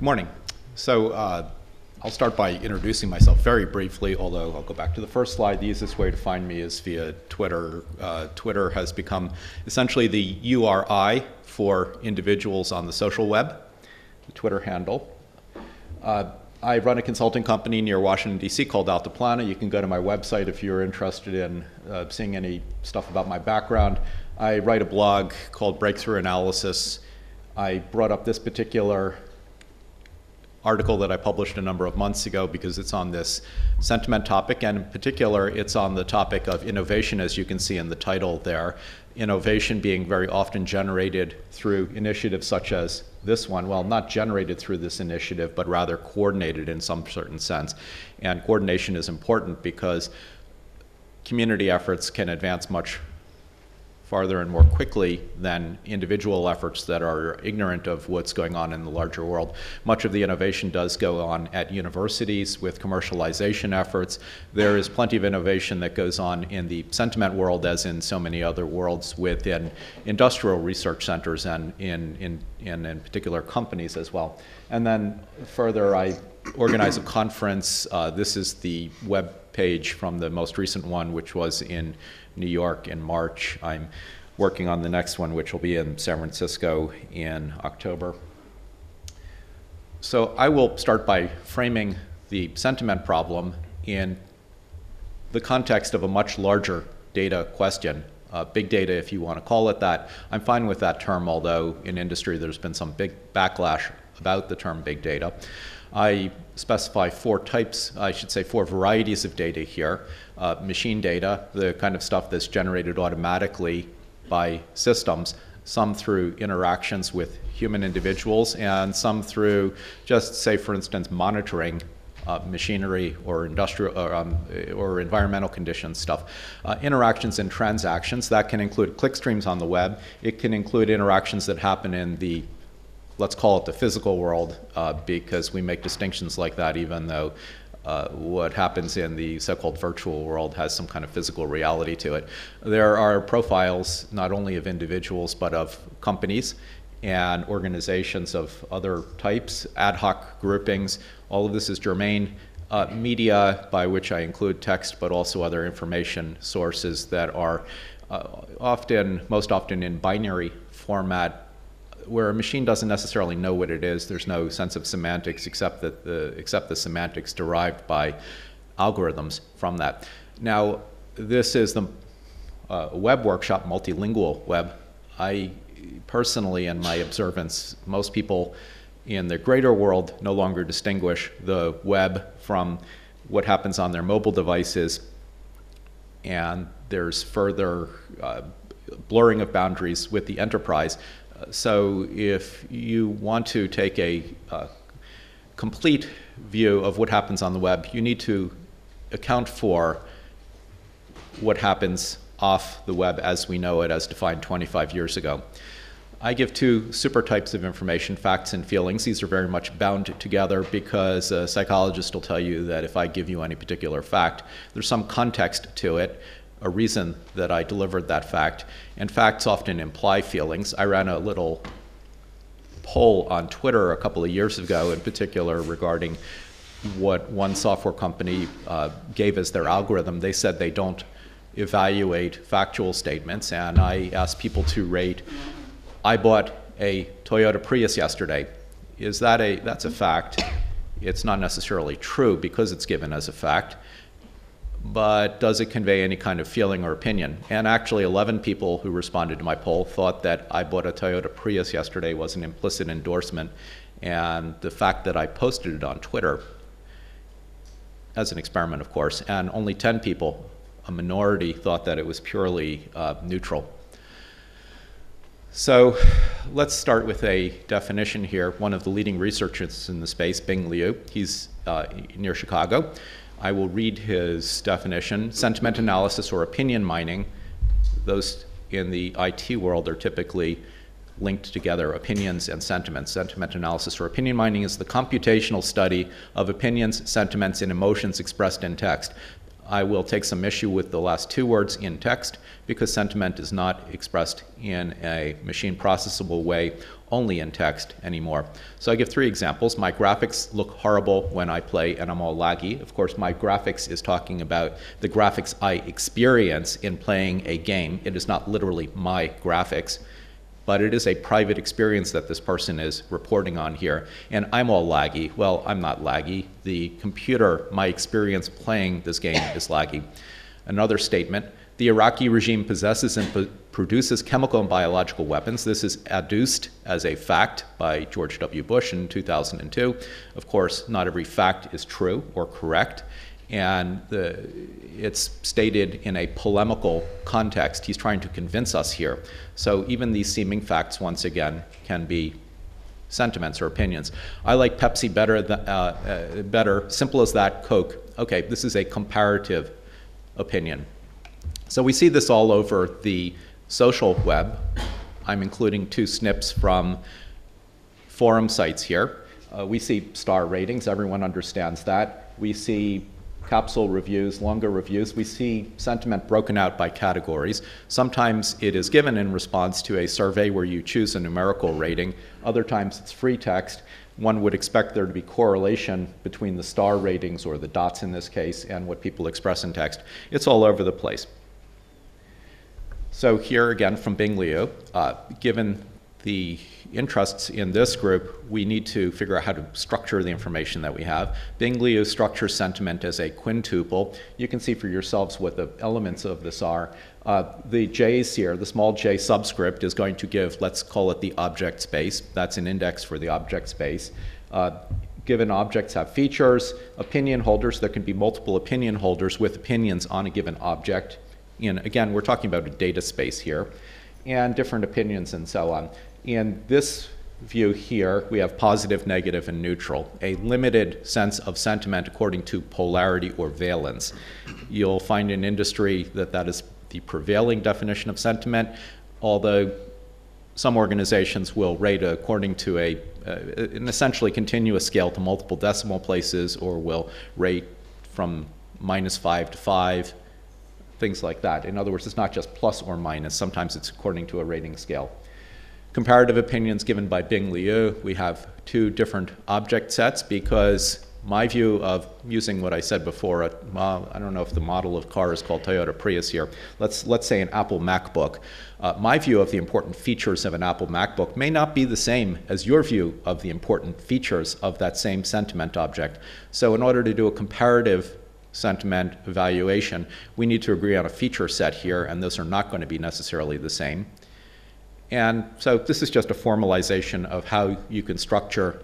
Good morning. So I'll start by introducing myself very briefly, although I'll go back to the first slide. The easiest way to find me is via Twitter. Twitter has become essentially the URI for individuals on the social web, the Twitter handle. I run a consulting company near Washington, D.C. called Alta, Plana. You can go to my website if you're interested in seeing any stuff about my background. I write a blog called Breakthrough Analysis. I brought up this particular article that I published a number of months ago because it's on this sentiment topic, and in particular it's on the topic of innovation, as you can see in the title there. Innovation being very often generated through initiatives such as this one. Well, not generated through this initiative, but rather coordinated in some certain sense. And coordination is important because community efforts can advance much farther and more quickly than individual efforts that are ignorant of what's going on in the larger world. Much of the innovation does go on at universities with commercialization efforts. There is plenty of innovation that goes on in the sentiment world, as in so many other worlds, within industrial research centers and in particular companies as well. And then further, I organize a conference. This is the web page from the most recent one, which was in New York in March. I'm working on the next one, which will be in San Francisco in October. So I will start by framing the sentiment problem in the context of a much larger data question. Big data, if you want to call it that. I'm fine with that term, although in industry there's been some big backlash about the term big data. I specify four varieties of data here. Machine data, the kind of stuff that's generated automatically by systems, some through interactions with human individuals, and some through just, say, for instance, monitoring machinery or industrial or environmental conditions stuff. Interactions and transactions, that can include clickstreams on the web. It can include interactions that happen in the, let's call it the physical world, because we make distinctions like that even though what happens in the so-called virtual world has some kind of physical reality to it. There are profiles not only of individuals but of companies and organizations of other types, ad hoc groupings. All of this is germane. Media, by which I include text but also other information sources that are most often in binary format, where a machine doesn't necessarily know what it is. There's no sense of semantics except the semantics derived by algorithms from that. Now, this is the web workshop, multilingual web. I personally, in my observance, most people in the greater world no longer distinguish the web from what happens on their mobile devices, and there's further blurring of boundaries with the enterprise. So if you want to take a complete view of what happens on the web, you need to account for what happens off the web as we know it, as defined 25 years ago. I give two super types of information, facts and feelings. These are very much bound together because a psychologist will tell you that if I give you any particular fact, there's some context to it, a reason that I delivered that fact, and facts often imply feelings. I ran a little poll on Twitter a couple of years ago, in particular regarding what one software company gave as their algorithm. They said they don't evaluate factual statements, and I asked people to rate, I bought a Toyota Prius yesterday. That's a fact. It's not necessarily true because it's given as a fact, but does it convey any kind of feeling or opinion? And actually 11 people who responded to my poll thought that I bought a Toyota Prius yesterday was an implicit endorsement, and the fact that I posted it on Twitter, as an experiment of course, and only 10 people, a minority, thought that it was purely neutral. So let's start with a definition here. One of the leading researchers in the space, Bing Liu, he's near Chicago. I will read his definition. Sentiment analysis or opinion mining, those in the IT world are typically linked together, opinions and sentiments. Sentiment analysis or opinion mining is the computational study of opinions, sentiments, and emotions expressed in text. I will take some issue with the last two words, in text, because sentiment is not expressed in a machine processable way, only in text anymore. So I give three examples. My graphics look horrible when I play and I'm all laggy. Of course, my graphics is talking about the graphics I experience in playing a game. It is not literally my graphics, but it is a private experience that this person is reporting on here. And I'm all laggy. Well, I'm not laggy. The computer, my experience playing this game is laggy. Another statement, the Iraqi regime possesses and produces chemical and biological weapons. This is adduced as a fact by George W. Bush in 2002. Of course, not every fact is true or correct. And it's stated in a polemical context. He's trying to convince us here. So even these seeming facts, once again, can be sentiments or opinions. I like Pepsi better, simple as that, Coke. Okay, this is a comparative opinion. So we see this all over the social web. I'm including two snips from forum sites here. We see star ratings, everyone understands that. We see capsule reviews, longer reviews. We see sentiment broken out by categories. Sometimes it is given in response to a survey where you choose a numerical rating. Other times it's free text. One would expect there to be correlation between the star ratings, or the dots in this case, and what people express in text. It's all over the place. So here again from Bing Liu, given the interests in this group, we need to figure out how to structure the information that we have. Bing Liu structures sentiment as a quintuple. You can see for yourselves what the elements of this are. The J's here, the small j subscript, is going to give, let's call it the object space. That's an index for the object space. Given objects have features, opinion holders, there can be multiple opinion holders with opinions on a given object. And again, we're talking about a data space here, and different opinions and so on. In this view here, we have positive, negative, and neutral, a limited sense of sentiment according to polarity or valence. You'll find in industry that that is the prevailing definition of sentiment, although some organizations will rate according to an essentially continuous scale to multiple decimal places, or will rate from -5 to 5, things like that. In other words, it's not just plus or minus. Sometimes it's according to a rating scale. Comparative opinions given by Bing Liu. We have two different object sets, because my view of using what I said before, I don't know if the model of car is called Toyota Prius here. Let's say an Apple MacBook. My view of the important features of an Apple MacBook may not be the same as your view of the important features of that same sentiment object. So in order to do a comparative sentiment evaluation, we need to agree on a feature set here, and those are not going to be necessarily the same. And so this is just a formalization of how you can structure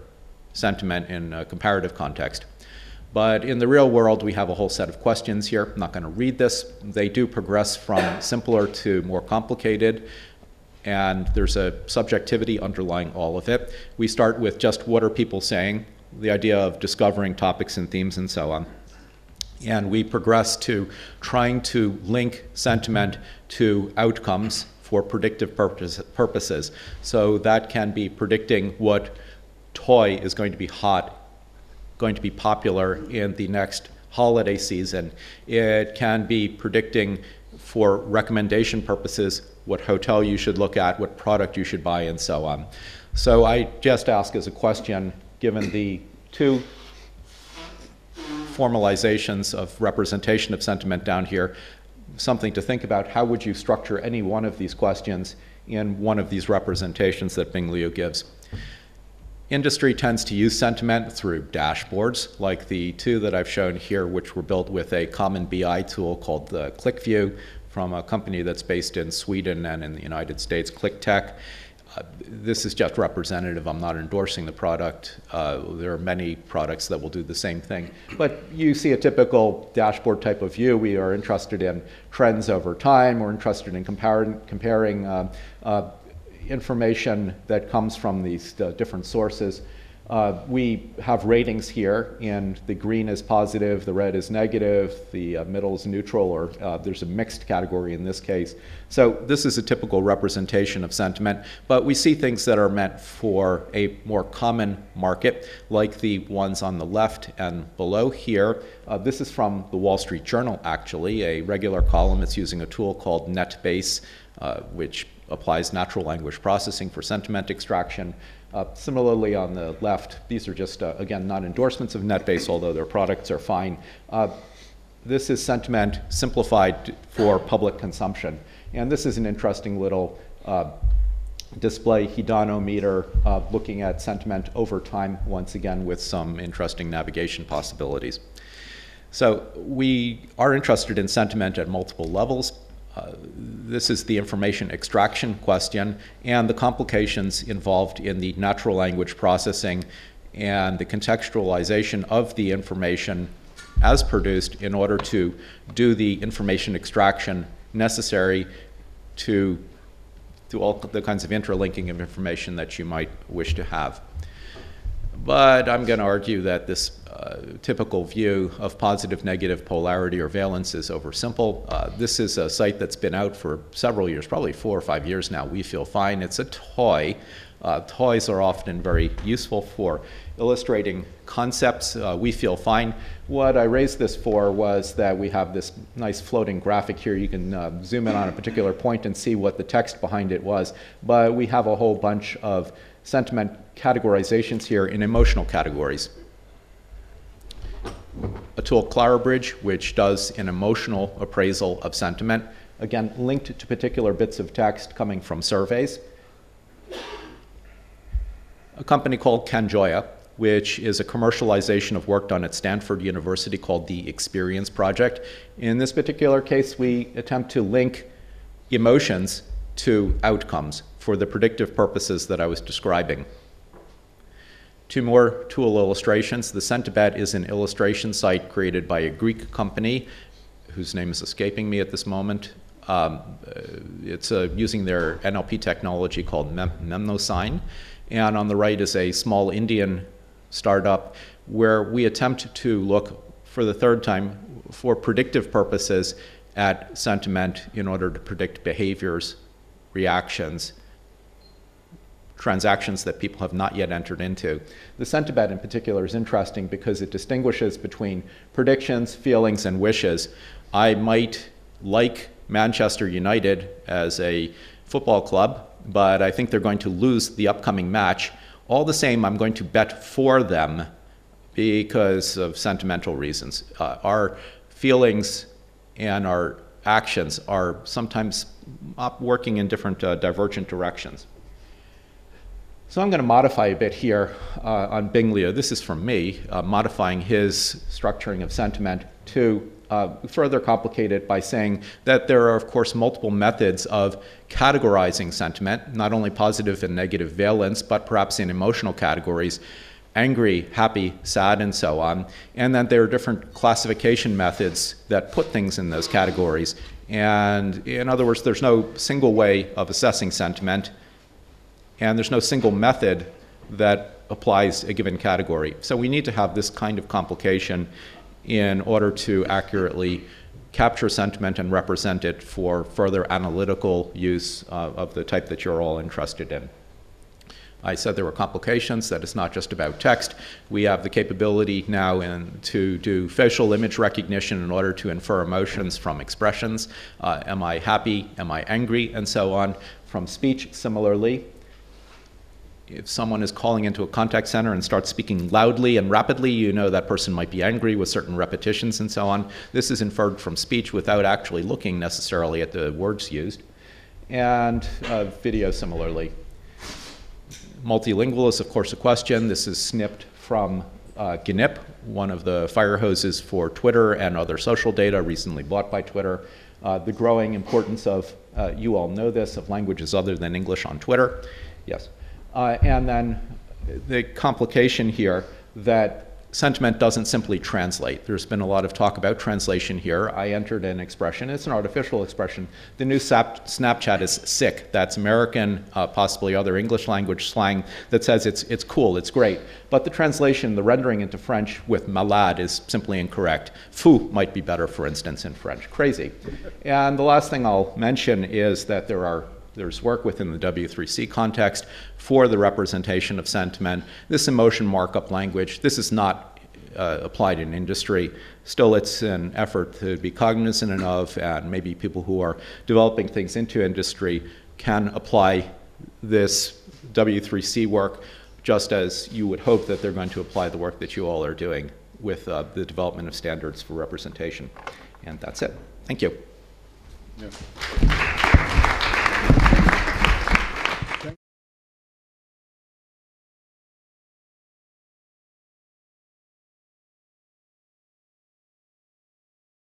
sentiment in a comparative context. But in the real world, we have a whole set of questions here. I'm not going to read this. They do progress from simpler to more complicated, and there's a subjectivity underlying all of it. We start with just what are people saying, the idea of discovering topics and themes and so on. And we progress to trying to link sentiment to outcomes for predictive purposes. So that can be predicting what toy is going to be hot, going to be popular in the next holiday season. It can be predicting for recommendation purposes what hotel you should look at, what product you should buy, and so on. So I just ask as a question, given the two formalizations of representation of sentiment down here, something to think about. How would you structure any one of these questions in one of these representations that Bing Liu gives? Industry tends to use sentiment through dashboards, like the two that I've shown here, which were built with a common BI tool called the ClickView from a company that's based in Sweden and in the United States, ClickTech. This is just representative. I'm not endorsing the product. There are many products that will do the same thing. But you see a typical dashboard type of view. We are interested in trends over time. We're interested in comparing information that comes from these different sources. We have ratings here, and the green is positive, the red is negative, the middle is neutral, or there's a mixed category in this case. So this is a typical representation of sentiment, but we see things that are meant for a more common market, like the ones on the left and below here. This is from the Wall Street Journal, actually, a regular column. It's using a tool called NetBase, which applies natural language processing for sentiment extraction. Similarly, on the left, these are just, again, not endorsements of NetBase, although their products are fine. This is sentiment simplified for public consumption. And this is an interesting little display hedonometer looking at sentiment over time, once again, with some interesting navigation possibilities. So we are interested in sentiment at multiple levels. This is the information extraction question and the complications involved in the natural language processing and the contextualization of the information as produced in order to do the information extraction necessary to all the kinds of interlinking of information that you might wish to have. But I'm going to argue that this typical view of positive-negative polarity or valence is oversimple. This is a site that's been out for several years, probably 4 or 5 years now. We feel fine. It's a toy. Toys are often very useful for illustrating concepts. We feel fine. What I raised this for was that we have this nice floating graphic here. You can zoom in on a particular point and see what the text behind it was. But we have a whole bunch of sentiment categorizations here in emotional categories. A tool, Clarabridge, which does an emotional appraisal of sentiment, again, linked to particular bits of text coming from surveys. A company called Kanjoya, which is a commercialization of work done at Stanford University called the Experience Project. In this particular case, we attempt to link emotions to outcomes for the predictive purposes that I was describing. 2 more tool illustrations. The Sentibet is an illustration site created by a Greek company whose name is escaping me at this moment. It's using their NLP technology called Memnosign. And on the right is a small Indian startup where we attempt to look for the 3rd time for predictive purposes at sentiment in order to predict behaviors, reactions, transactions that people have not yet entered into. The Sentibet in particular is interesting because it distinguishes between predictions, feelings, and wishes. I might like Manchester United as a football club, but I think they're going to lose the upcoming match. All the same, I'm going to bet for them because of sentimental reasons. Our feelings and our actions are sometimes working in different divergent directions. So I'm going to modify a bit here on Binglio. This is from me, modifying his structuring of sentiment to further complicate it by saying that there are, of course, multiple methods of categorizing sentiment, not only positive and negative valence, but perhaps in emotional categories, angry, happy, sad, and so on, and that there are different classification methods that put things in those categories. And in other words, there's no single way of assessing sentiment, and there's no single method that applies a given category. So we need to have this kind of complication in order to accurately capture sentiment and represent it for further analytical use of the type that you're all interested in. I said there were complications, that it's not just about text. We have the capability now to do facial image recognition in order to infer emotions from expressions. Am I happy? Am I angry? And so on. From speech, similarly. If someone is calling into a contact center and starts speaking loudly and rapidly, you know that person might be angry with certain repetitions and so on. This is inferred from speech without actually looking necessarily at the words used. And video similarly. Multilingual is, of course, a question. This is snipped from GNIP, one of the fire hoses for Twitter and other social data recently bought by Twitter. The growing importance of, you all know this, of languages other than English on Twitter. Yes. And then the complication here that sentiment doesn't simply translate. There's been a lot of talk about translation here. I entered an expression. It's an artificial expression. The new Snapchat is sick. That's American, possibly other English language slang that says it's cool, it's great. But the translation, the rendering into French with malade is simply incorrect. Fou might be better, for instance, in French. Crazy. And the last thing I'll mention is that there's work within the W3C context for the representation of sentiment. This emotion markup language, this is not applied in industry. Still, it's an effort to be cognizant of, and maybe people who are developing things into industry can apply this W3C work just as you would hope that they're going to apply the work that you all are doing with the development of standards for representation. And that's it. Thank you. Yeah.